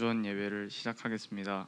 주전 예배를 시작하겠습니다.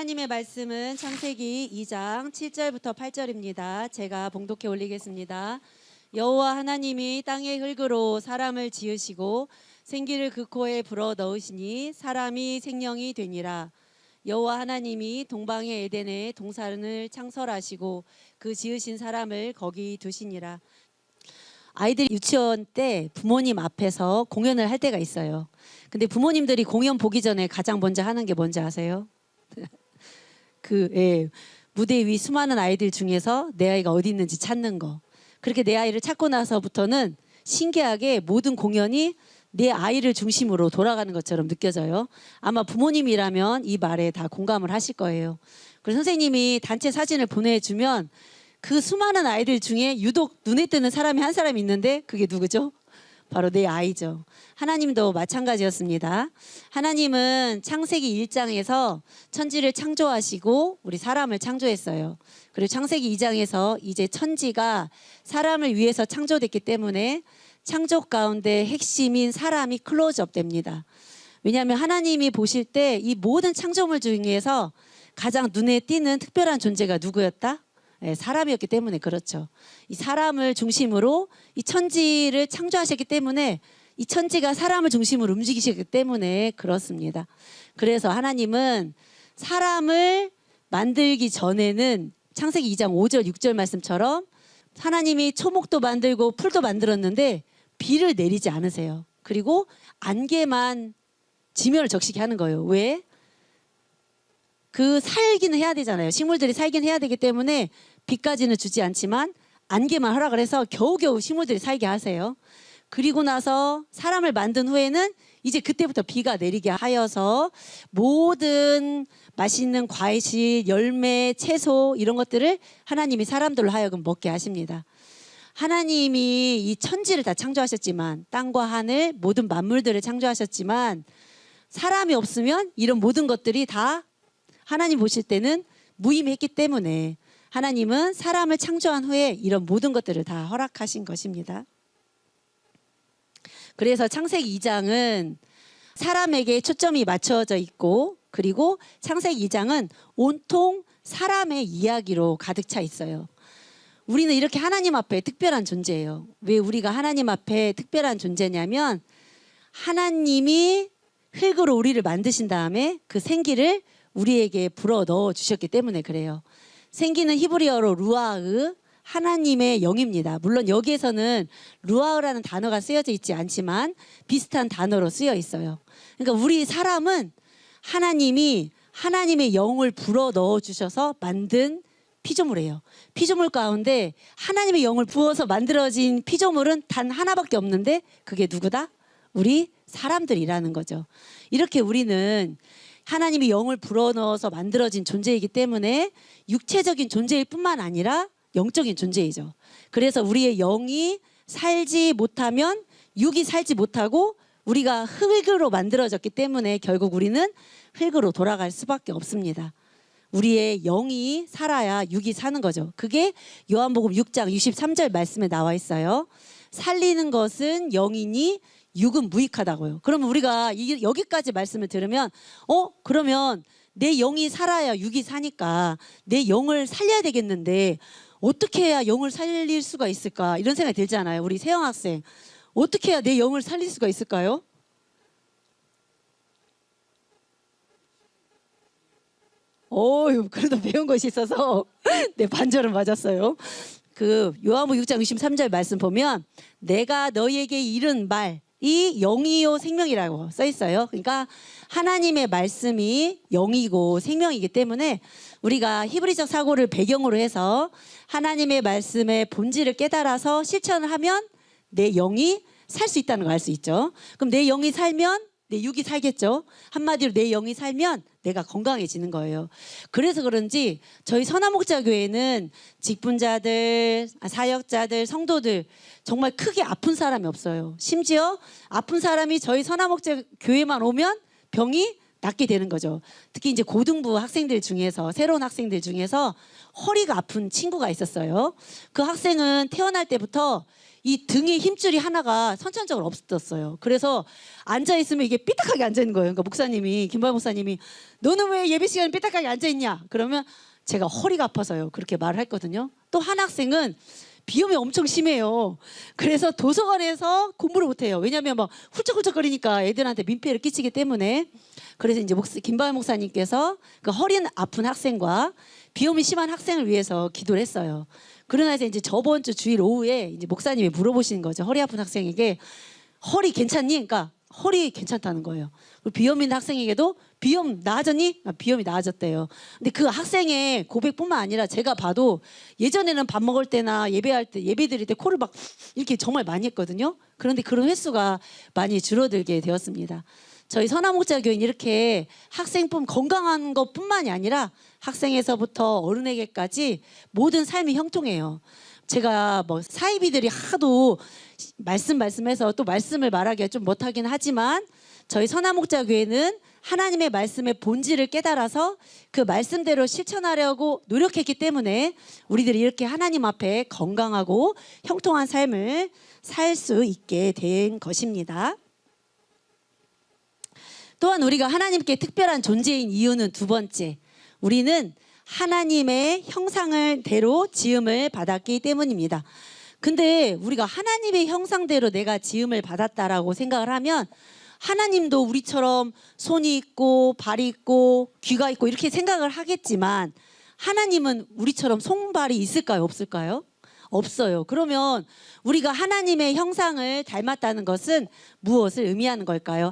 하나님의 말씀은 창세기 2장 7절부터 8절입니다. 제가 봉독해 올리겠습니다. 여호와 하나님이 땅의 흙으로 사람을 지으시고 생기를 그 코에 불어 넣으시니 사람이 생명이 되니라. 여호와 하나님이 동방의 에덴에 동산을 창설하시고 그 지으신 사람을 거기 두시니라. 아이들이 유치원 때 부모님 앞에서 공연을 할 때가 있어요. 근데 부모님들이 공연 보기 전에 가장 먼저 하는 게 뭔지 아세요? 무대 위 수많은 아이들 중에서 내 아이가 어디 있는지 찾는 거. 그렇게 내 아이를 찾고 나서부터는 신기하게 모든 공연이 내 아이를 중심으로 돌아가는 것처럼 느껴져요. 아마 부모님이라면 이 말에 다 공감을 하실 거예요. 그래서 선생님이 단체 사진을 보내주면 그 수많은 아이들 중에 유독 눈에 띄는 사람이 한 사람이 있는데 그게 누구죠? 바로 내 아이죠. 하나님도 마찬가지였습니다. 하나님은 창세기 1장에서 천지를 창조하시고 우리 사람을 창조했어요. 그리고 창세기 2장에서 이제 천지가 사람을 위해서 창조됐기 때문에 창조 가운데 핵심인 사람이 클로즈업 됩니다. 왜냐하면 하나님이 보실 때 이 모든 창조물 중에서 가장 눈에 띄는 특별한 존재가 누구였다? 네, 사람이었기 때문에 그렇죠. 이 사람을 중심으로 이 천지를 창조하셨기 때문에 이 천지가 사람을 중심으로 움직이시기 때문에 그렇습니다. 그래서 하나님은 사람을 만들기 전에는 창세기 2장 5절 6절 말씀처럼 하나님이 초목도 만들고 풀도 만들었는데 비를 내리지 않으세요. 그리고 안개만 지면을 적시게 하는 거예요. 왜? 그 살기는 해야 되잖아요. 식물들이 살긴 해야 되기 때문에 비까지는 주지 않지만 안개만 허락을 해서 겨우겨우 식물들이 살게 하세요. 그리고 나서 사람을 만든 후에는 이제 그때부터 비가 내리게 하여서 모든 맛있는 과실, 열매, 채소 이런 것들을 하나님이 사람들로 하여금 먹게 하십니다. 하나님이 이 천지를 다 창조하셨지만 땅과 하늘 모든 만물들을 창조하셨지만 사람이 없으면 이런 모든 것들이 다 하나님 보실 때는 무의미했기 때문에 하나님은 사람을 창조한 후에 이런 모든 것들을 다 허락하신 것입니다. 그래서 창세기 2장은 사람에게 초점이 맞춰져 있고 그리고 창세기 2장은 온통 사람의 이야기로 가득 차 있어요. 우리는 이렇게 하나님 앞에 특별한 존재예요. 왜 우리가 하나님 앞에 특별한 존재냐면 하나님이 흙으로 우리를 만드신 다음에 그 생기를 우리에게 불어 넣어 주셨기 때문에 그래요. 생기는 히브리어로 루아흐, 하나님의 영입니다. 물론 여기에서는 루아흐라는 단어가 쓰여져 있지 않지만 비슷한 단어로 쓰여 있어요. 그러니까 우리 사람은 하나님이 하나님의 영을 불어 넣어 주셔서 만든 피조물이에요. 피조물 가운데 하나님의 영을 부어서 만들어진 피조물은 단 하나밖에 없는데 그게 누구다? 우리 사람들이라는 거죠. 이렇게 우리는 하나님이 영을 불어넣어서 만들어진 존재이기 때문에 육체적인 존재일 뿐만 아니라 영적인 존재이죠. 그래서 우리의 영이 살지 못하면 육이 살지 못하고 우리가 흙으로 만들어졌기 때문에 결국 우리는 흙으로 돌아갈 수밖에 없습니다. 우리의 영이 살아야 육이 사는 거죠. 그게 요한복음 6장 63절 말씀에 나와 있어요. 살리는 것은 영이니 육은 무익하다고요. 그러면 우리가 여기까지 말씀을 들으면 그러면 내 영이 살아야 육이 사니까 내 영을 살려야 되겠는데 어떻게 해야 영을 살릴 수가 있을까? 이런 생각이 들잖아요. 우리 세영 학생 어떻게 해야 내 영을 살릴 수가 있을까요? 그래도 배운 것이 있어서 네, 반절은 맞았어요. 그 요한복음 6장 63절 말씀 보면 내가 너희에게 이른 말이 영이요 생명이라고 써 있어요. 그러니까 하나님의 말씀이 영이고 생명이기 때문에 우리가 히브리적 사고를 배경으로 해서 하나님의 말씀의 본질을 깨달아서 실천을 하면 내 영이 살 수 있다는 걸 알 수 있죠. 그럼 내 영이 살면 내 육이 살겠죠. 한마디로 내 영이 살면 내가 건강해지는 거예요. 그래서 그런지 저희 선화목자교회는 직분자들, 사역자들, 성도들 정말 크게 아픈 사람이 없어요. 심지어 아픈 사람이 저희 선화목자교회만 오면 병이 낫게 되는 거죠. 특히 이제 고등부 학생들 중에서 새로운 학생들 중에서 허리가 아픈 친구가 있었어요. 그 학생은 태어날 때부터 이 등에 힘줄이 하나가 선천적으로 없었어요. 그래서 앉아있으면 이게 삐딱하게 앉아있는 거예요. 그러니까 목사님이, 김바영 목사님이 너는 왜 예배 시간에 삐딱하게 앉아있냐? 그러면 제가 허리가 아파서요. 그렇게 말을 했거든요. 또 한 학생은 비염이 엄청 심해요. 그래서 도서관에서 공부를 못해요. 왜냐하면 막 훌쩍훌쩍거리니까 애들한테 민폐를 끼치기 때문에. 그래서 이제 김바영 목사님께서 그 허리 아픈 학생과 비염이 심한 학생을 위해서 기도를 했어요. 그러나 이제 저번 주 주일 오후에 이제 목사님이 물어보시는 거죠. 허리 아픈 학생에게 허리 괜찮니? 그러니까 허리 괜찮다는 거예요. 그리고 비염 있는 학생에게도 비염 나아졌니? 비염이 나아졌대요. 근데 그 학생의 고백뿐만 아니라 제가 봐도 예전에는 밥 먹을 때나 예배할 때 예배 드릴 때 코를 막 이렇게 정말 많이 했거든요. 그런데 그런 횟수가 많이 줄어들게 되었습니다. 저희 선화목자교회는 이렇게 학생뿐 건강한 것뿐만이 아니라 학생에서부터 어른에게까지 모든 삶이 형통해요. 제가 뭐 사이비들이 하도 말씀해서 또 말씀을 말하기가 좀 못하긴 하지만 저희 선화목자교회는 하나님의 말씀의 본질을 깨달아서 그 말씀대로 실천하려고 노력했기 때문에 우리들이 이렇게 하나님 앞에 건강하고 형통한 삶을 살 수 있게 된 것입니다. 또한 우리가 하나님께 특별한 존재인 이유는 두 번째, 우리는 하나님의 형상대로 지음을 받았기 때문입니다. 근데 우리가 하나님의 형상대로 내가 지음을 받았다라고 생각을 하면 하나님도 우리처럼 손이 있고 발이 있고 귀가 있고 이렇게 생각을 하겠지만 하나님은 우리처럼 손발이 있을까요? 없을까요? 없어요. 그러면 우리가 하나님의 형상을 닮았다는 것은 무엇을 의미하는 걸까요?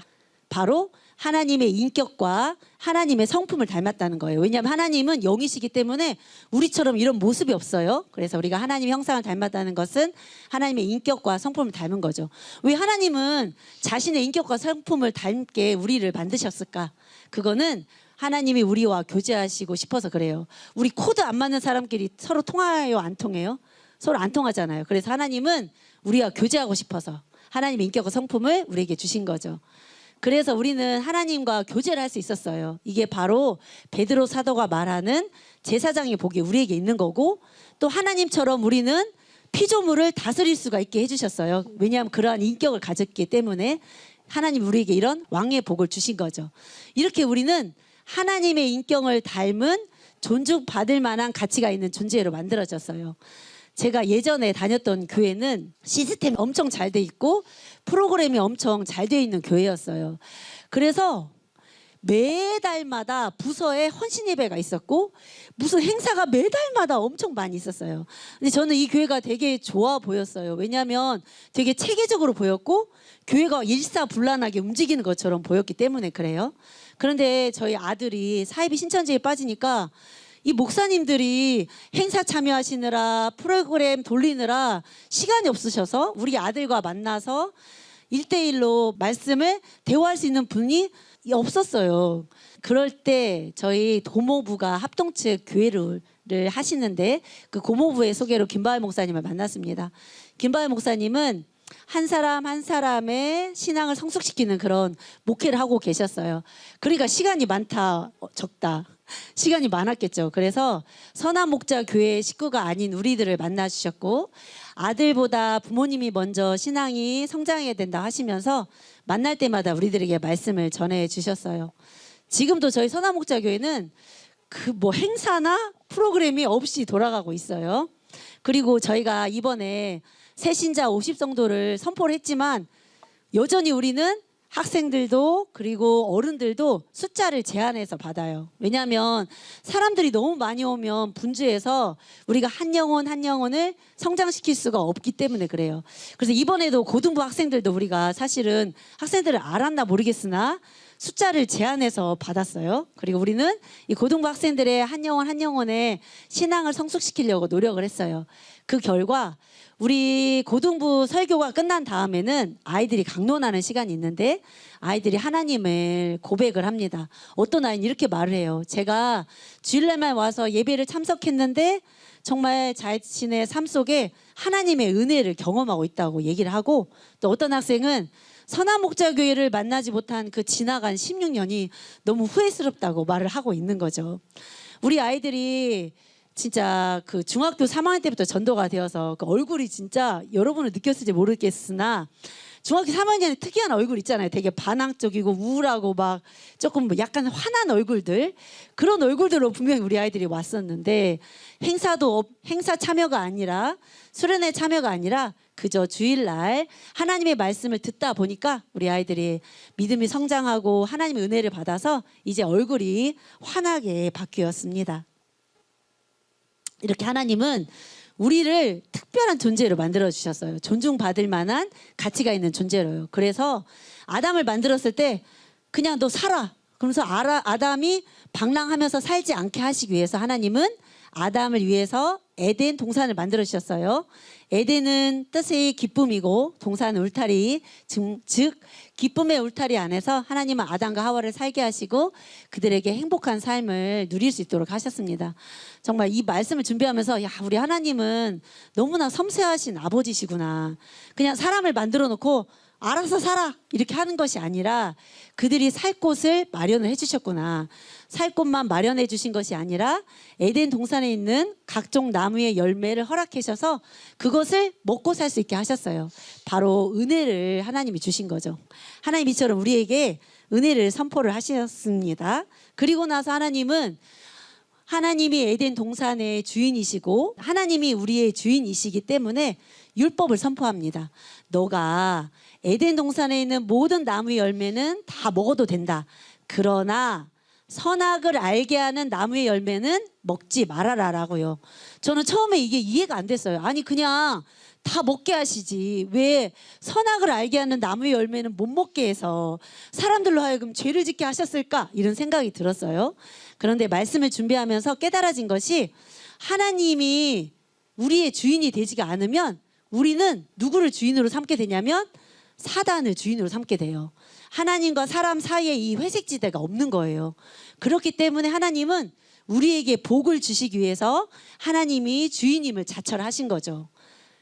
바로 하나님의 인격과 하나님의 성품을 닮았다는 거예요. 왜냐하면 하나님은 영이시기 때문에 우리처럼 이런 모습이 없어요. 그래서 우리가 하나님의 형상을 닮았다는 것은 하나님의 인격과 성품을 닮은 거죠. 왜 하나님은 자신의 인격과 성품을 닮게 우리를 만드셨을까? 그거는 하나님이 우리와 교제하시고 싶어서 그래요. 우리 코드 안 맞는 사람끼리 서로 통해요? 안 통해요? 서로 안 통하잖아요. 그래서 하나님은 우리와 교제하고 싶어서 하나님의 인격과 성품을 우리에게 주신 거죠. 그래서 우리는 하나님과 교제를 할 수 있었어요. 이게 바로 베드로 사도가 말하는 제사장의 복이 우리에게 있는 거고, 또 하나님처럼 우리는 피조물을 다스릴 수가 있게 해주셨어요. 왜냐하면 그러한 인격을 가졌기 때문에 하나님 우리에게 이런 왕의 복을 주신 거죠. 이렇게 우리는 하나님의 인격을 닮은 존중받을 만한 가치가 있는 존재로 만들어졌어요. 제가 예전에 다녔던 교회는 시스템이 엄청 잘 돼 있고 프로그램이 엄청 잘 돼 있는 교회였어요. 그래서 매달마다 부서에 헌신 예배가 있었고 무슨 행사가 매달마다 엄청 많이 있었어요. 근데 저는 이 교회가 되게 좋아 보였어요. 왜냐하면 되게 체계적으로 보였고 교회가 일사불란하게 움직이는 것처럼 보였기 때문에 그래요. 그런데 저희 아들이 사이비 신천지에 빠지니까 이 목사님들이 행사 참여하시느라 프로그램 돌리느라 시간이 없으셔서 우리 아들과 만나서 1대1로 말씀을 대화할 수 있는 분이 없었어요. 그럴 때 저희 도모부가 합동측 교회를 하시는데 그 고모부의 소개로 김바회 목사님을 만났습니다. 김바회 목사님은 한 사람 한 사람의 신앙을 성숙시키는 그런 목회를 하고 계셨어요. 그러니까 시간이 많다 적다 시간이 많았겠죠. 그래서 선한목자교회 식구가 아닌 우리들을 만나주셨고 아들보다 부모님이 먼저 신앙이 성장해야 된다 하시면서 만날 때마다 우리들에게 말씀을 전해주셨어요. 지금도 저희 선한목자교회는 그 뭐 행사나 프로그램이 없이 돌아가고 있어요. 그리고 저희가 이번에 새신자 50성도를 선포를 했지만 여전히 우리는 학생들도 그리고 어른들도 숫자를 제한해서 받아요. 왜냐하면 사람들이 너무 많이 오면 분주해서 우리가 한 영혼 한 영혼을 성장시킬 수가 없기 때문에 그래요. 그래서 이번에도 고등부 학생들도 우리가 사실은 학생들을 알았나 모르겠으나 숫자를 제한해서 받았어요. 그리고 우리는 이 고등부 학생들의 한 영혼 한 영혼의 신앙을 성숙시키려고 노력을 했어요. 그 결과 우리 고등부 설교가 끝난 다음에는 아이들이 강론하는 시간이 있는데 아이들이 하나님을 고백을 합니다. 어떤 아이는 이렇게 말을 해요. 제가 주일날만 와서 예배를 참석했는데 정말 자신의 삶 속에 하나님의 은혜를 경험하고 있다고 얘기를 하고, 또 어떤 학생은 선한목자교회를 만나지 못한 그 지나간 16년이 너무 후회스럽다고 말을 하고 있는 거죠. 우리 아이들이 진짜 그 중학교 3학년 때부터 전도가 되어서 그 얼굴이 진짜 여러분은 느꼈을지 모르겠으나 중학교 3학년에 특이한 얼굴 있잖아요. 되게 반항적이고 우울하고 막 조금 뭐 약간 화난 얼굴들, 그런 얼굴들로 분명히 우리 아이들이 왔었는데 행사 참여가 아니라 수련회 참여가 아니라 그저 주일날 하나님의 말씀을 듣다 보니까 우리 아이들이 믿음이 성장하고 하나님의 은혜를 받아서 이제 얼굴이 환하게 바뀌었습니다. 이렇게 하나님은 우리를 특별한 존재로 만들어 주셨어요. 존중받을 만한 가치가 있는 존재로요. 그래서 아담을 만들었을 때 그냥 너 살아. 그러면서 아담이 방랑하면서 살지 않게 하시기 위해서 하나님은 아담을 위해서 에덴 동산을 만들어 주셨어요. 에덴은 뜻의 기쁨이고 동산은 울타리, 즉 기쁨의 울타리 안에서 하나님은 아담과 하와를 살게 하시고 그들에게 행복한 삶을 누릴 수 있도록 하셨습니다. 정말 이 말씀을 준비하면서 야, 우리 하나님은 너무나 섬세하신 아버지시구나. 그냥 사람을 만들어 놓고 알아서 살아 이렇게 하는 것이 아니라 그들이 살 곳을 마련을 해주셨구나. 살 곳만 마련해 주신 것이 아니라 에덴 동산에 있는 각종 나무의 열매를 허락하셔서 그것을 먹고 살 수 있게 하셨어요. 바로 은혜를 하나님이 주신 거죠. 하나님 이처럼 우리에게 은혜를 선포를 하셨습니다. 그리고 나서 하나님이 에덴 동산의 주인이시고 하나님이 우리의 주인이시기 때문에 율법을 선포합니다. 너가 에덴 동산에 있는 모든 나무의 열매는 다 먹어도 된다. 그러나 선악을 알게 하는 나무의 열매는 먹지 말아라라고요. 저는 처음에 이게 이해가 안 됐어요. 아니 그냥 다 먹게 하시지 왜 선악을 알게 하는 나무의 열매는 못 먹게 해서 사람들로 하여금 죄를 짓게 하셨을까? 이런 생각이 들었어요. 그런데 말씀을 준비하면서 깨달아진 것이 하나님이 우리의 주인이 되지가 않으면 우리는 누구를 주인으로 삼게 되냐면 사단을 주인으로 삼게 돼요. 하나님과 사람 사이에 이 회색지대가 없는 거예요. 그렇기 때문에 하나님은 우리에게 복을 주시기 위해서 하나님이 주인임을 자철하신 거죠.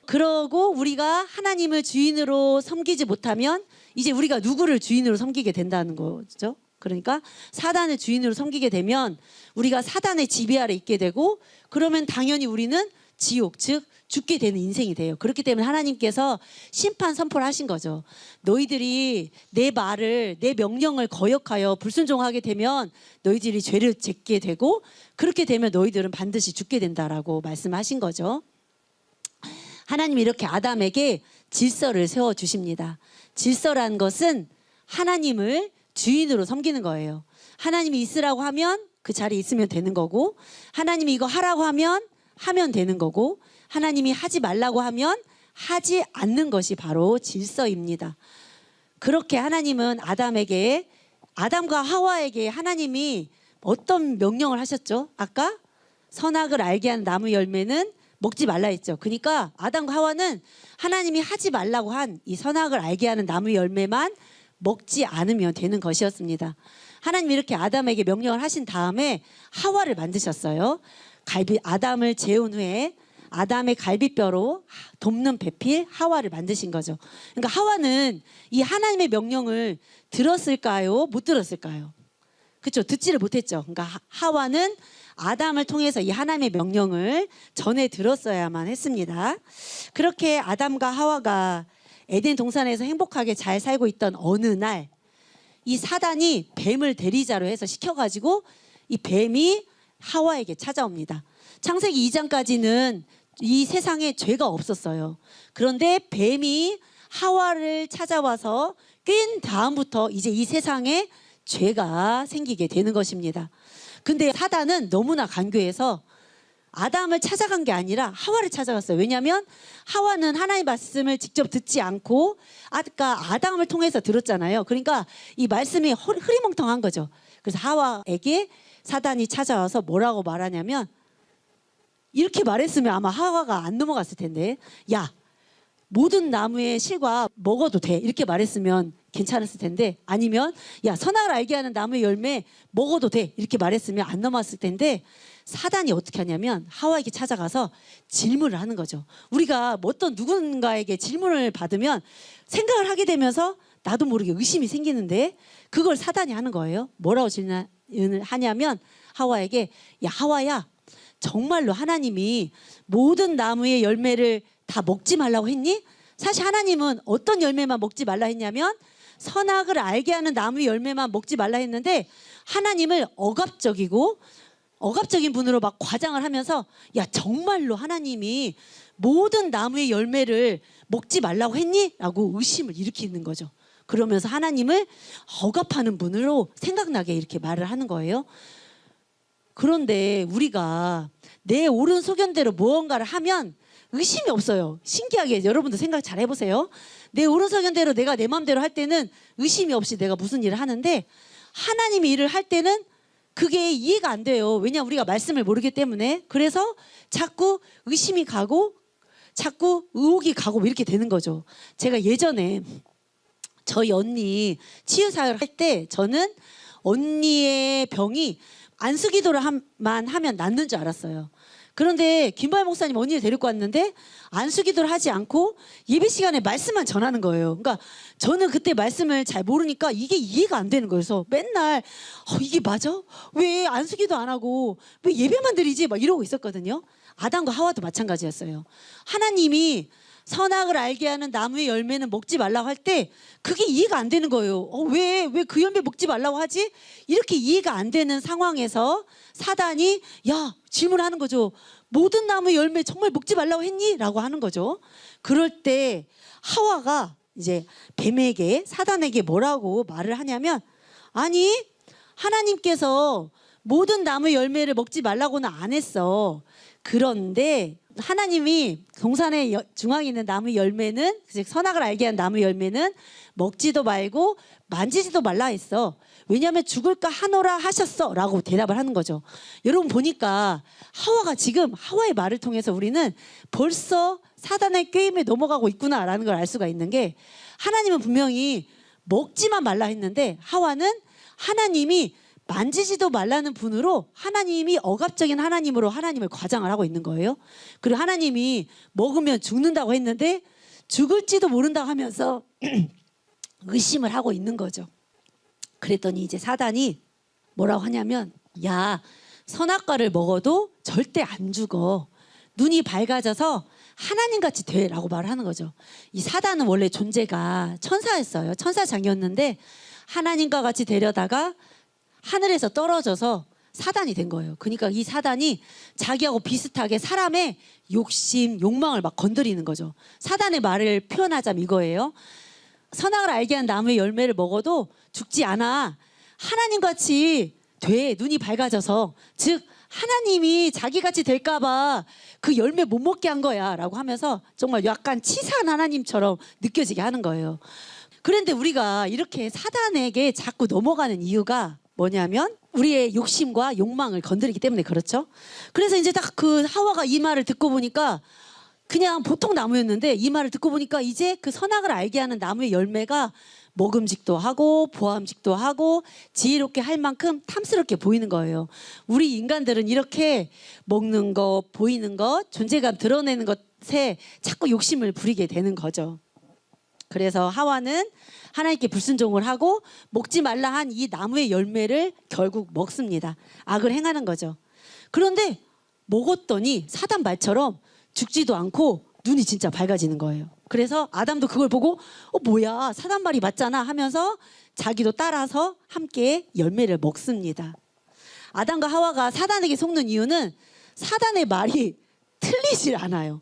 그러고 우리가 하나님을 주인으로 섬기지 못하면 이제 우리가 누구를 주인으로 섬기게 된다는 거죠. 그러니까 사단을 주인으로 섬기게 되면 우리가 사단의 지배 아래 있게 되고 그러면 당연히 우리는 지옥, 즉 죽게 되는 인생이 돼요. 그렇기 때문에 하나님께서 심판 선포를 하신 거죠. 너희들이 내 말을, 내 명령을 거역하여 불순종하게 되면 너희들이 죄를 짓게 되고 그렇게 되면 너희들은 반드시 죽게 된다라고 말씀하신 거죠. 하나님이 이렇게 아담에게 질서를 세워주십니다. 질서란 것은 하나님을 주인으로 섬기는 거예요. 하나님이 있으라고 하면 그 자리에 있으면 되는 거고 하나님이 이거 하라고 하면 되는 거고 하나님이 하지 말라고 하면 하지 않는 것이 바로 질서입니다. 그렇게 하나님은 아담과 하와에게 하나님이 어떤 명령을 하셨죠? 아까 선악을 알게 하는 나무 열매는 먹지 말라 했죠. 그러니까 아담과 하와는 하나님이 하지 말라고 한 이 선악을 알게 하는 나무 열매만 먹지 않으면 되는 것이었습니다. 하나님이 이렇게 아담에게 명령을 하신 다음에 하와를 만드셨어요. 아담을 재운 후에 아담의 갈비뼈로 돕는 배필 하와를 만드신 거죠. 그러니까 하와는 이 하나님의 명령을 들었을까요? 못 들었을까요? 그렇죠. 듣지를 못했죠. 그러니까 하와는 아담을 통해서 이 하나님의 명령을 전해 들었어야만 했습니다. 그렇게 아담과 하와가 에덴 동산에서 행복하게 잘 살고 있던 어느 날 이 사단이 뱀을 대리자로 해서 시켜가지고 이 뱀이 하와에게 찾아옵니다. 창세기 2장까지는 이 세상에 죄가 없었어요. 그런데 뱀이 하와를 찾아와서 깬 다음부터 이제 이 세상에 죄가 생기게 되는 것입니다. 근데 사단은 너무나 간교해서 아담을 찾아간 게 아니라 하와를 찾아갔어요. 왜냐하면 하와는 하나님의 말씀을 직접 듣지 않고 아까 아담을 통해서 들었잖아요. 그러니까 이 말씀이 흐리멍텅한 거죠. 그래서 하와에게 사단이 찾아와서 뭐라고 말하냐면 이렇게 말했으면 아마 하와가 안 넘어갔을 텐데 야 모든 나무의 실과 먹어도 돼 이렇게 말했으면 괜찮았을 텐데 아니면 야 선악을 알게 하는 나무의 열매 먹어도 돼 이렇게 말했으면 안 넘어갔을 텐데 사단이 어떻게 하냐면 하와에게 찾아가서 질문을 하는 거죠. 우리가 어떤 누군가에게 질문을 받으면 생각을 하게 되면서 나도 모르게 의심이 생기는데 그걸 사단이 하는 거예요. 뭐라고 질문을 하냐면 하와에게 야 하와야 정말로 하나님이 모든 나무의 열매를 다 먹지 말라고 했니? 사실 하나님은 어떤 열매만 먹지 말라 했냐면 선악을 알게 하는 나무의 열매만 먹지 말라 했는데 하나님을 억압적인 분으로 막 과장을 하면서 야 정말로 하나님이 모든 나무의 열매를 먹지 말라고 했니? 라고 의심을 일으키는 거죠. 그러면서 하나님을 억압하는 분으로 생각나게 이렇게 말을 하는 거예요. 그런데 우리가 내 옳은 소견대로 무언가를 하면 의심이 없어요. 신기하게 여러분도 생각 잘 해보세요. 내 옳은 소견대로 내가 내 마음대로 할 때는 의심이 없이 내가 무슨 일을 하는데 하나님이 일을 할 때는 그게 이해가 안 돼요. 왜냐하면 우리가 말씀을 모르기 때문에. 그래서 자꾸 의심이 가고 자꾸 의혹이 가고 이렇게 되는 거죠. 제가 예전에 저희 언니 치유사역을 할 때 저는 언니의 병이 안수기도를만 하면 낫는 줄 알았어요. 그런데 김바희 목사님 언니를 데리고 왔는데 안수기도를 하지 않고 예배 시간에 말씀만 전하는 거예요. 그러니까 저는 그때 말씀을 잘 모르니까 이게 이해가 안 되는 거예요. 그래서 맨날 이게 맞아? 왜 안수기도 안 하고 왜 예배만 드리지? 막 이러고 있었거든요. 아담과 하와도 마찬가지였어요. 하나님이 선악을 알게 하는 나무의 열매는 먹지 말라고 할 때 그게 이해가 안 되는 거예요. 왜 그 열매 먹지 말라고 하지? 이렇게 이해가 안 되는 상황에서 사단이 야 질문하는 거죠. 모든 나무 열매 정말 먹지 말라고 했니? 라고 하는 거죠. 그럴 때 하와가 이제 뱀에게 사단에게 뭐라고 말을 하냐면 아니 하나님께서 모든 나무 열매를 먹지 말라고는 안 했어. 그런데 하나님이 동산의 중앙에 있는 나무 열매는 즉 선악을 알게 한 나무 열매는 먹지도 말고 만지지도 말라 했어. 왜냐하면 죽을까 하노라 하셨어 라고 대답을 하는 거죠. 여러분 보니까 하와가 지금 하와의 말을 통해서 우리는 벌써 사단의 꾀임에 넘어가고 있구나라는 걸 알 수가 있는 게 하나님은 분명히 먹지만 말라 했는데 하와는 하나님이 만지지도 말라는 분으로 하나님이 억압적인 하나님으로 하나님을 과장을 하고 있는 거예요. 그리고 하나님이 먹으면 죽는다고 했는데 죽을지도 모른다고 하면서 의심을 하고 있는 거죠. 그랬더니 이제 사단이 뭐라고 하냐면 야 선악과를 먹어도 절대 안 죽어. 눈이 밝아져서 하나님같이 돼 라고 말을 하는 거죠. 이 사단은 원래 존재가 천사였어요. 천사장이었는데 하나님과 같이 되려다가 하늘에서 떨어져서 사단이 된 거예요. 그러니까 이 사단이 자기하고 비슷하게 사람의 욕심, 욕망을 막 건드리는 거죠. 사단의 말을 표현하자면 이거예요. 선악을 알게 한 나무의 열매를 먹어도 죽지 않아. 하나님같이 돼. 눈이 밝아져서. 즉 하나님이 자기같이 될까 봐 그 열매 못 먹게 한 거야 라고 하면서 정말 약간 치사한 하나님처럼 느껴지게 하는 거예요. 그런데 우리가 이렇게 사단에게 자꾸 넘어가는 이유가 뭐냐면 우리의 욕심과 욕망을 건드리기 때문에 그렇죠. 그래서 이제 딱 그 하와가 이 말을 듣고 보니까 그냥 보통 나무였는데 이 말을 듣고 보니까 이제 그 선악을 알게 하는 나무의 열매가 먹음직도 하고 보암직도 하고 지혜롭게 할 만큼 탐스럽게 보이는 거예요. 우리 인간들은 이렇게 먹는 거, 보이는 것, 존재감 드러내는 것에 자꾸 욕심을 부리게 되는 거죠. 그래서 하와는 하나님께 불순종을 하고 먹지 말라 한 이 나무의 열매를 결국 먹습니다. 악을 행하는 거죠. 그런데 먹었더니 사단 말처럼 죽지도 않고 눈이 진짜 밝아지는 거예요. 그래서 아담도 그걸 보고 뭐야 사단 말이 맞잖아 하면서 자기도 따라서 함께 열매를 먹습니다. 아담과 하와가 사단에게 속는 이유는 사단의 말이 틀리질 않아요.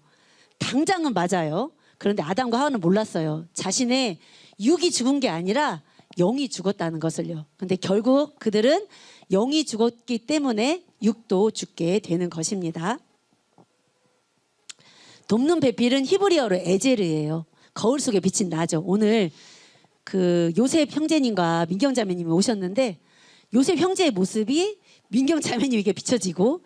당장은 맞아요. 그런데 아담과 하와는 몰랐어요. 자신의 육이 죽은 게 아니라 영이 죽었다는 것을요. 근데 결국 그들은 영이 죽었기 때문에 육도 죽게 되는 것입니다. 돕는 배필은 히브리어로 에제르예요. 거울 속에 비친 나죠. 오늘 그 요셉 형제님과 민경 자매님이 오셨는데 요셉 형제의 모습이 민경 자매님에게 비춰지고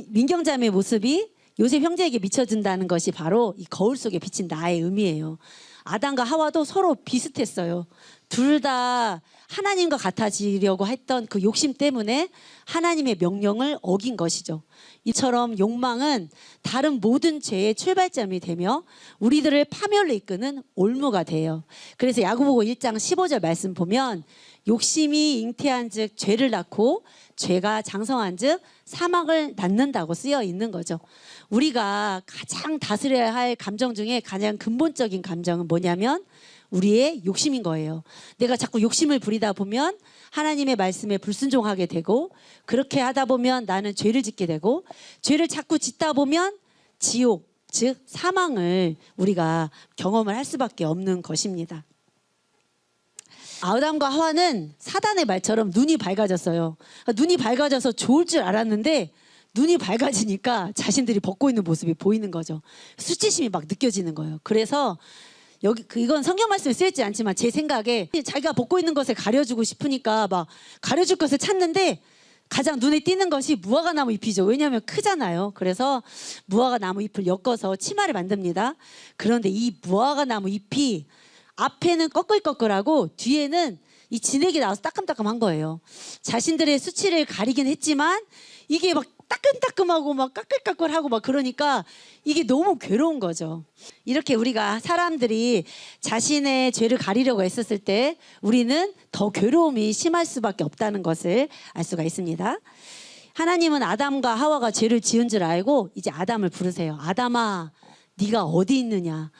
민경 자매의 모습이 요셉 형제에게 비춰진다는 것이 바로 이 거울 속에 비친 나의 의미예요. 아담과 하와도 서로 비슷했어요. 둘 다 하나님과 같아지려고 했던 그 욕심 때문에 하나님의 명령을 어긴 것이죠. 이처럼 욕망은 다른 모든 죄의 출발점이 되며 우리들을 파멸로 이끄는 올무가 돼요. 그래서 야고보서 1장 15절 말씀 보면 욕심이 잉태한 즉 죄를 낳고 죄가 장성한 즉 사망을 낳는다고 쓰여 있는 거죠. 우리가 가장 다스려야 할 감정 중에 가장 근본적인 감정은 뭐냐면 우리의 욕심인 거예요. 내가 자꾸 욕심을 부리다 보면 하나님의 말씀에 불순종하게 되고 그렇게 하다 보면 나는 죄를 짓게 되고 죄를 자꾸 짓다 보면 지옥, 즉 사망을 우리가 경험을 할 수밖에 없는 것입니다. 아담과 하와는 사단의 말처럼 눈이 밝아졌어요. 눈이 밝아져서 좋을 줄 알았는데 눈이 밝아지니까 자신들이 벗고 있는 모습이 보이는 거죠. 수치심이 막 느껴지는 거예요. 그래서 이건 성경 말씀에 쓰여있지 않지만 제 생각에 자기가 벗고 있는 것을 가려주고 싶으니까 막 가려줄 것을 찾는데 가장 눈에 띄는 것이 무화과 나무 잎이죠. 왜냐하면 크잖아요. 그래서 무화과 나무 잎을 엮어서 치마를 만듭니다. 그런데 이 무화과 나무 잎이 앞에는 꺼끌꺼끌하고 뒤에는 이 진액이 나와서 따끔따끔한 거예요. 자신들의 수치를 가리긴 했지만 이게 막 따끔따끔하고 막 까끌까끌하고 막 그러니까 이게 너무 괴로운 거죠. 이렇게 우리가 사람들이 자신의 죄를 가리려고 했었을 때 우리는 더 괴로움이 심할 수밖에 없다는 것을 알 수가 있습니다. 하나님은 아담과 하와가 죄를 지은 줄 알고 이제 아담을 부르세요. 아담아, 네가 어디 있느냐.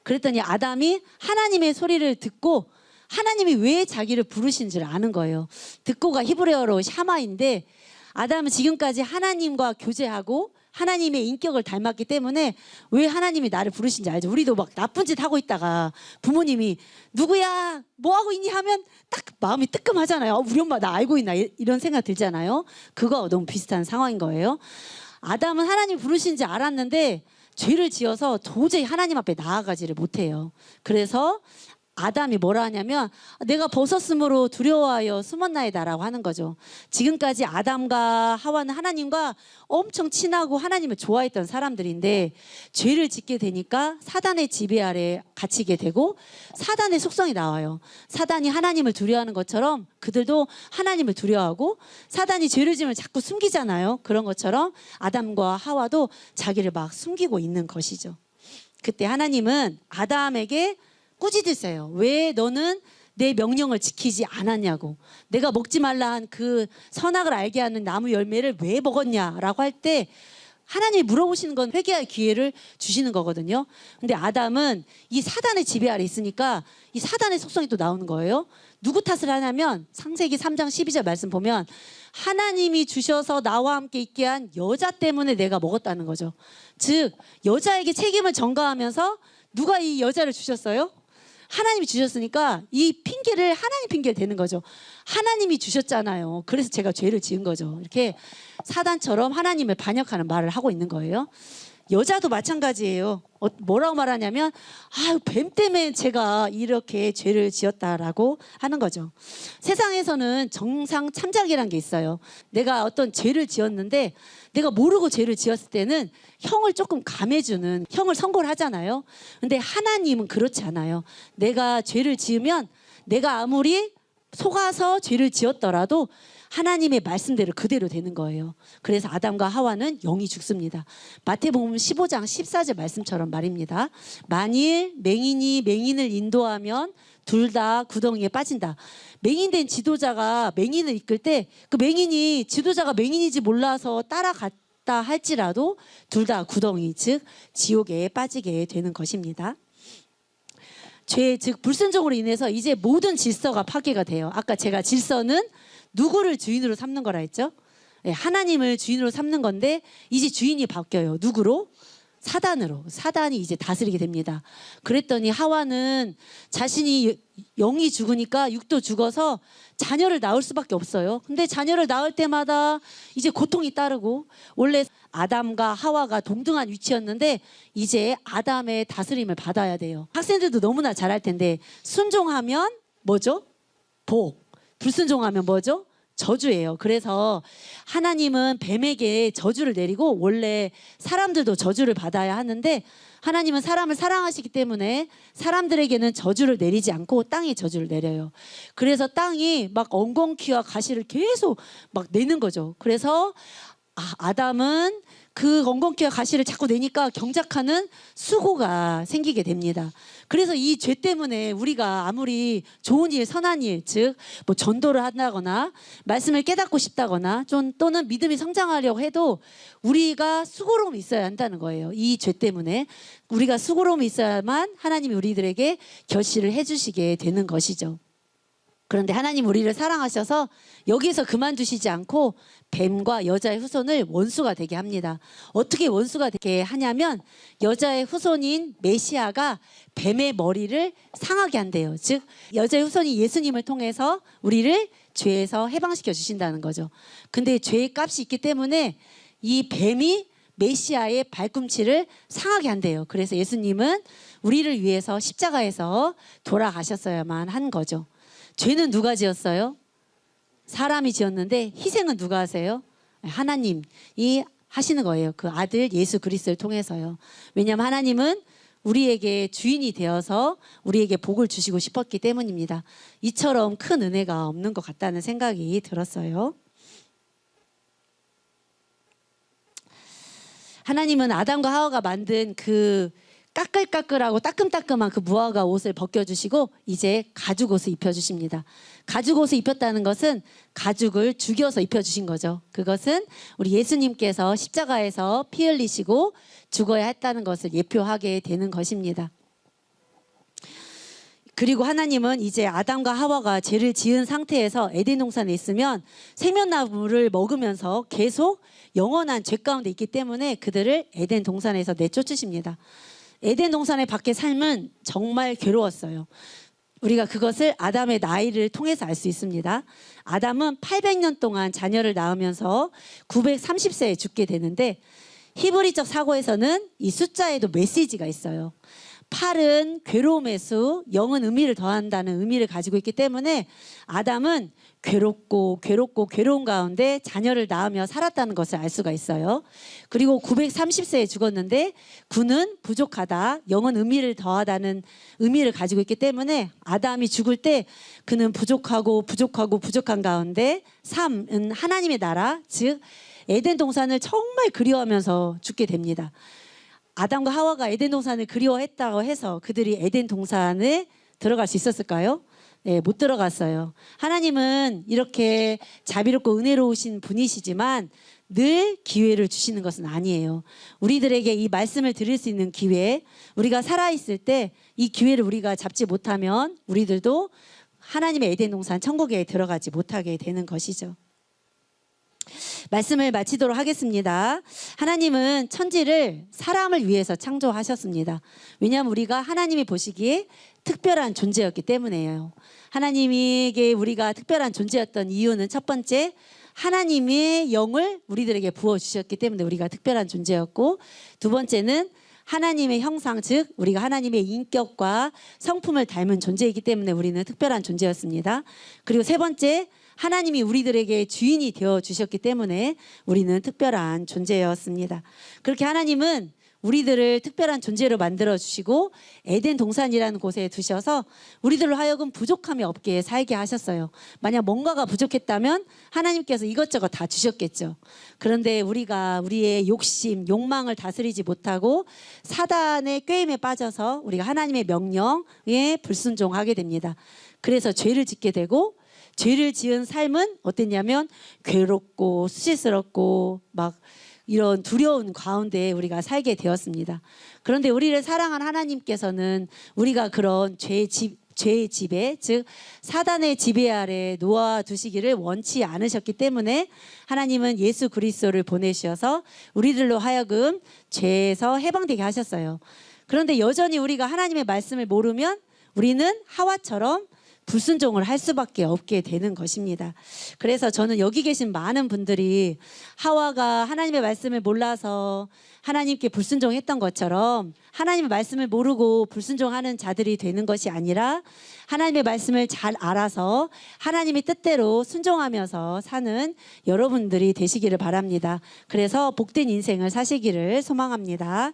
그랬더니 아담이 하나님의 소리를 듣고 하나님이 왜 자기를 부르신 줄 아는 거예요. 듣고가 히브리어로 샤마인데 아담은 지금까지 하나님과 교제하고 하나님의 인격을 닮았기 때문에 왜 하나님이 나를 부르신지 알죠. 우리도 막 나쁜 짓 하고 있다가 부모님이 누구야 뭐 하고 있니 하면 딱 마음이 뜨끔하잖아요. 우리 엄마 나 알고 있나 이런 생각 들잖아요. 그거 너무 비슷한 상황인 거예요. 아담은 하나님 부르신지 알았는데 죄를 지어서 도저히 하나님 앞에 나아가지를 못해요. 그래서 아담이 뭐라 하냐면 내가 벗었으므로 두려워하여 숨었나이다라고 하는 거죠. 지금까지 아담과 하와는 하나님과 엄청 친하고 하나님을 좋아했던 사람들인데 죄를 짓게 되니까 사단의 지배 아래 갇히게 되고 사단의 속성이 나와요. 사단이 하나님을 두려워하는 것처럼 그들도 하나님을 두려워하고 사단이 죄를 지으면 자꾸 숨기잖아요. 그런 것처럼 아담과 하와도 자기를 막 숨기고 있는 것이죠. 그때 하나님은 아담에게 꾸짖으세요. 왜 너는 내 명령을 지키지 않았냐고. 내가 먹지 말라 한 그 선악을 알게 하는 나무 열매를 왜 먹었냐라고 할 때 하나님이 물어보시는 건 회개할 기회를 주시는 거거든요. 근데 아담은 이 사단의 지배 아래 있으니까 이 사단의 속성이 또 나오는 거예요. 누구 탓을 하냐면 창세기 3장 12절 말씀 보면 하나님이 주셔서 나와 함께 있게 한 여자 때문에 내가 먹었다는 거죠. 즉 여자에게 책임을 전가하면서 누가 이 여자를 주셨어요? 하나님이 주셨으니까 이 핑계를 하나님 핑계를 대는 거죠. 하나님이 주셨잖아요. 그래서 제가 죄를 지은 거죠. 이렇게 사단처럼 하나님을 반역하는 말을 하고 있는 거예요. 여자도 마찬가지예요. 뭐라고 말하냐면 뱀 때문에 제가 이렇게 죄를 지었다라고 하는 거죠. 세상에서는 정상 참작이라는 게 있어요. 내가 어떤 죄를 지었는데 내가 모르고 죄를 지었을 때는 형을 조금 감해주는 형을 선고를 하잖아요. 근데 하나님은 그렇지 않아요. 내가 죄를 지으면 내가 아무리 속아서 죄를 지었더라도 하나님의 말씀대로 그대로 되는 거예요. 그래서 아담과 하와는 영이 죽습니다. 마태복음 15장 14절 말씀처럼 말입니다. 만일 맹인이 맹인을 인도하면 둘 다 구덩이에 빠진다. 맹인된 지도자가 맹인을 이끌 때 그 맹인이 지도자가 맹인인지 몰라서 따라갔다 할지라도 둘 다 구덩이 즉 지옥에 빠지게 되는 것입니다. 죄 즉 불순종으로 인해서 이제 모든 질서가 파괴가 돼요. 아까 제가 질서는 누구를 주인으로 삼는 거라 했죠? 네, 하나님을 주인으로 삼는 건데 이제 주인이 바뀌어요. 누구로? 사단으로. 사단이 이제 다스리게 됩니다. 그랬더니 하와는 자신이 영이 죽으니까 육도 죽어서 자녀를 낳을 수밖에 없어요. 근데 자녀를 낳을 때마다 이제 고통이 따르고 원래 아담과 하와가 동등한 위치였는데 이제 아담의 다스림을 받아야 돼요. 학생들도 너무나 잘할 텐데 순종하면 뭐죠? 복. 불순종하면 뭐죠? 저주예요. 그래서 하나님은 뱀에게 저주를 내리고 원래 사람들도 저주를 받아야 하는데 하나님은 사람을 사랑하시기 때문에 사람들에게는 저주를 내리지 않고 땅에 저주를 내려요. 그래서 땅이 막 엉겅퀴와 가시를 계속 막 내는 거죠. 그래서 아담은 그 엉겅퀴와 가시를 자꾸 내니까 경작하는 수고가 생기게 됩니다. 그래서 이 죄 때문에 우리가 아무리 좋은 일, 선한 일, 즉 뭐 전도를 한다거나 말씀을 깨닫고 싶다거나 또는 믿음이 성장하려고 해도 우리가 수고로움이 있어야 한다는 거예요. 이 죄 때문에 우리가 수고로움이 있어야만 하나님이 우리들에게 결실을 해주시게 되는 것이죠. 그런데 하나님 우리를 사랑하셔서 여기에서 그만두시지 않고 뱀과 여자의 후손을 원수가 되게 합니다. 어떻게 원수가 되게 하냐면 여자의 후손인 메시아가 뱀의 머리를 상하게 한대요. 즉 여자의 후손이 예수님을 통해서 우리를 죄에서 해방시켜 주신다는 거죠. 근데 죄의 값이 있기 때문에 이 뱀이 메시아의 발꿈치를 상하게 한대요. 그래서 예수님은 우리를 위해서 십자가에서 돌아가셨어야만 한 거죠. 죄는 누가 지었어요? 사람이 지었는데 희생은 누가 하세요? 하나님이 하시는 거예요. 그 아들 예수 그리스도를 통해서요. 왜냐하면 하나님은 우리에게 주인이 되어서 우리에게 복을 주시고 싶었기 때문입니다. 이처럼 큰 은혜가 없는 것 같다는 생각이 들었어요. 하나님은 아담과 하와가 만든 그 까끌까끌하고 따끔따끔한 그 무화과 옷을 벗겨주시고 이제 가죽 옷을 입혀주십니다. 가죽 옷을 입혔다는 것은 가죽을 죽여서 입혀주신 거죠. 그것은 우리 예수님께서 십자가에서 피 흘리시고 죽어야 했다는 것을 예표하게 되는 것입니다. 그리고 하나님은 이제 아담과 하와가 죄를 지은 상태에서 에덴 동산에 있으면 생명나무를 먹으면서 계속 영원한 죄 가운데 있기 때문에 그들을 에덴 동산에서 내쫓으십니다. 에덴 동산의 밖의 삶은 정말 괴로웠어요. 우리가 그것을 아담의 나이를 통해서 알 수 있습니다. 아담은 800년 동안 자녀를 낳으면서 930세에 죽게 되는데 히브리적 사고에서는 이 숫자에도 메시지가 있어요. 8은 괴로움의 수, 0은 의미를 더한다는 의미를 가지고 있기 때문에 아담은 괴롭고 괴로운 가운데 자녀를 낳으며 살았다는 것을 알 수가 있어요. 그리고 930세에 죽었는데 9는 부족하다, 0은 의미를 더하다는 의미를 가지고 있기 때문에 아담이 죽을 때 그는 부족한 가운데 3은 하나님의 나라, 즉 에덴 동산을 정말 그리워하면서 죽게 됩니다. 아담과 하와가 에덴 동산을 그리워했다고 해서 그들이 에덴 동산에 들어갈 수 있었을까요? 네, 못 들어갔어요. 하나님은 이렇게 자비롭고 은혜로우신 분이시지만 늘 기회를 주시는 것은 아니에요. 우리들에게 이 말씀을 들을 수 있는 기회, 우리가 살아있을 때 이 기회를 우리가 잡지 못하면 우리들도 하나님의 에덴 동산 천국에 들어가지 못하게 되는 것이죠. 말씀을 마치도록 하겠습니다. 하나님은 천지를 사람을 위해서 창조하셨습니다. 왜냐하면 우리가 하나님이 보시기에 특별한 존재였기 때문이에요. 하나님에게 우리가 특별한 존재였던 이유는 첫 번째, 하나님의 영을 우리들에게 부어주셨기 때문에 우리가 특별한 존재였고, 두 번째는 하나님의 형상, 즉 우리가 하나님의 인격과 성품을 닮은 존재이기 때문에 우리는 특별한 존재였습니다. 그리고 세 번째, 하나님이 우리들에게 주인이 되어 주셨기 때문에 우리는 특별한 존재였습니다. 그렇게 하나님은 우리들을 특별한 존재로 만들어 주시고 에덴 동산이라는 곳에 두셔서 우리들로 하여금 부족함이 없게 살게 하셨어요. 만약 뭔가가 부족했다면 하나님께서 이것저것 다 주셨겠죠. 그런데 우리가 우리의 욕심, 욕망을 다스리지 못하고 사단의 꾀임에 빠져서 우리가 하나님의 명령에 불순종하게 됩니다. 그래서 죄를 짓게 되고, 죄를 지은 삶은 어땠냐면 괴롭고 수치스럽고 막 이런 두려운 가운데 우리가 살게 되었습니다. 그런데 우리를 사랑한 하나님께서는 우리가 그런 죄의 지배, 즉 사단의 지배 아래 놓아두시기를 원치 않으셨기 때문에 하나님은 예수 그리스도를 보내셔서 우리들로 하여금 죄에서 해방되게 하셨어요. 그런데 여전히 우리가 하나님의 말씀을 모르면 우리는 하와처럼 불순종을 할 수밖에 없게 되는 것입니다. 그래서 저는 여기 계신 많은 분들이 하와가 하나님의 말씀을 몰라서 하나님께 불순종했던 것처럼 하나님의 말씀을 모르고 불순종하는 자들이 되는 것이 아니라 하나님의 말씀을 잘 알아서 하나님의 뜻대로 순종하면서 사는 여러분들이 되시기를 바랍니다. 그래서 복된 인생을 사시기를 소망합니다.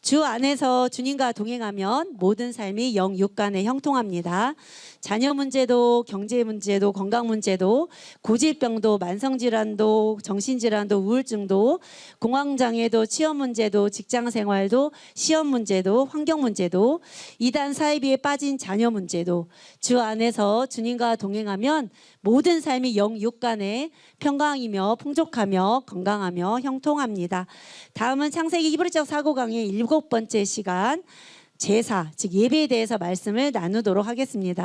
주 안에서 주님과 동행하면 모든 삶이 영육간에 형통합니다. 자녀 문제도 경제 문제도 건강 문제도 고질병도 만성질환도 정신질환도 우울증도 공황장애도 취업 문제도 직장생활도 시험 문제도 환경 문제도 이단 사이비에 빠진 자녀 문제도 주 안에서 주님과 동행하면 모든 삶이 영육간에 평강이며 풍족하며 건강하며 형통합니다. 다음은 창세기 히브리적 사고 강의 7번째 시간 제사, 즉 예배에 대해서 말씀을 나누도록 하겠습니다.